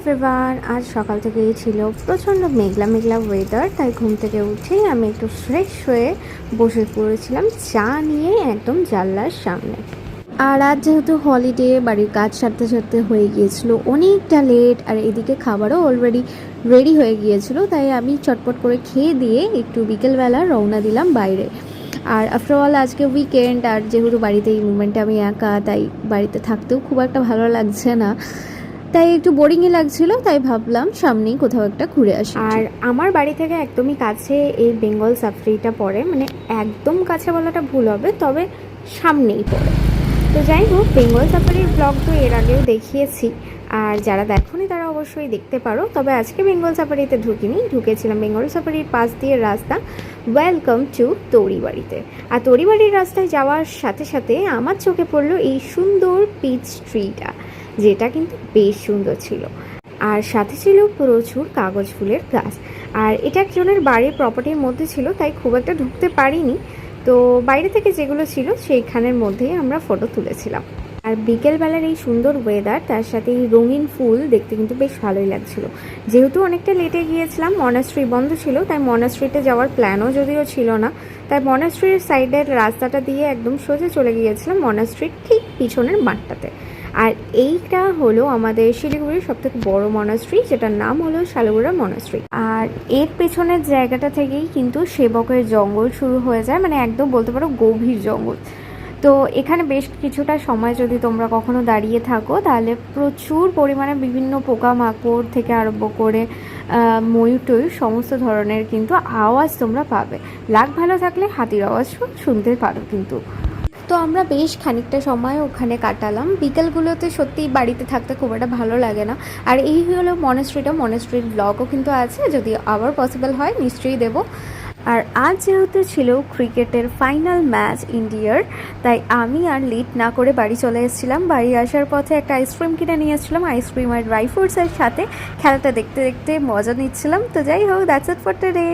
Everyone, আজ সকাল থেকেই ছিল প্রচণ্ড মেঘলা মেঘলা ওয়েদার। তাই ঘুম থেকে উঠেই আমি একটু ফ্রেশ হয়ে বসে পড়েছিলাম চা নিয়ে একদম জানলার সামনে। আর আজ যেহেতু হলিডে, বাড়ির কাজ সারতে সারতে হয়ে গিয়েছিল অনেকটা লেট, আর এদিকে খাবারও অলরেডি রেডি হয়ে গিয়েছিল। তাই আমি চটপট করে খেয়ে দিয়ে একটু বিকেলবেলা রওনা দিলাম বাইরে। আর আফটারঅল আজকে উইকেন্ড, আর যেহেতু বাড়িতে এই মুভমেন্টে আমি একা, তাই বাড়িতে থাকতেও খুব একটা ভালো লাগছে না, তাই একটু বোরিংই লাগছিল। তাই ভাবলাম সামনেই কোথাও একটা ঘুরে আসি। আর আমার বাড়ি থেকে একদমই কাছে এই বেঙ্গল সাফারিটা পড়ে, মানে একদম কাছে বলাটা ভুল হবে, তবে সামনেই পড়ে। তো যাই হোক, বেঙ্গল সাফারির ব্লগ তো এর আগেও দেখিয়েছি, আর যারা দেখোনি তারা অবশ্যই দেখতে পারো। তবে আজকে বেঙ্গল সাফারিতে ঢুকেছিলাম বেঙ্গল সাফারির পাশ দিয়ে রাস্তা ওয়েলকাম টু তড়িবাড়িতে। আর তড়িবাড়ির রাস্তায় যাওয়ার সাথে সাথে আমার চোখে পড়লো এই সুন্দর পিচ ট্রিটা, যেটা কিন্তু বেশ সুন্দর ছিল। আর সাথে ছিল প্রচুর কাগজ ফুলের গাছ। আর এটা একজনের বাড়ির প্রপার্টির মধ্যে ছিল, তাই খুব একটা ঢুকতে পারিনি। তো বাইরে থেকে যেগুলো ছিল সেইখানের মধ্যেই আমরা ফটো তুলেছিলাম। আর বিকেলবেলার এই সুন্দর ওয়েদার, তার সাথে এই রঙিন ফুল দেখতে কিন্তু বেশ ভালোই লাগছিল। যেহেতু অনেকটা লেটে গিয়েছিলাম, মনাস্ট্রি বন্ধ ছিল, তাই মনাস্ট্রিতে যাওয়ার প্ল্যানও যদিও ছিল না, তাই মনাস্ট্রির সাইডের রাস্তাটা দিয়ে একদম সোজা চলে গিয়েছিলাম মনাস্ট্রির ঠিক পিছনের মাঠটাতে। আর এইটা হলো আমাদের শিলিগুড়ির সবথেকে বড় মনাস্ট্রি, যেটার নাম হলো শালুগড়া মনাস্ট্রি। আর এর পেছনের জায়গাটা থেকেই কিন্তু সেবকের জঙ্গল শুরু হয়ে যায়, মানে একদম বলতে পারো গভীর জঙ্গল। তো এখানে বেশ কিছুটা সময় যদি তোমরা কখনো দাঁড়িয়ে থাকো, তাহলে প্রচুর পরিমাণে বিভিন্ন পোকামাকড় থেকে আরম্ভ করে ময়ূর টয়ূর সমস্ত ধরনের কিন্তু আওয়াজ তোমরা পাবে। লাক ভালো থাকলে হাতির আওয়াজ শুনতে পারো কিন্তু। তো আমরা বেশ খানিকটা সময় ওখানে কাটালাম। বিকেলগুলোতে সত্যিই বাড়িতে থাকতে খুব একটা ভালো লাগে না। আর এই হলো মনাস্ট্রির ব্লগও কিন্তু আছে, যদি আবার পসিবল হয় নিশ্চয়ই দেবো। আর আজ যেহেতু ছিল ক্রিকেটের ফাইনাল ম্যাচ ইন্ডিয়ার, তাই আমি আর লেট না করে বাড়ি চলে এসেছিলাম। বাড়ি আসার পথে একটা আইসক্রিম কিনে নিয়ে এসেছিলাম, আইসক্রিম আর ড্রাই ফ্রুটসের সাথে খেলাটা দেখতে দেখতে মজা নিচ্ছিলাম। তো যাই হোক, দ্যাটস ইট ফর টুডে।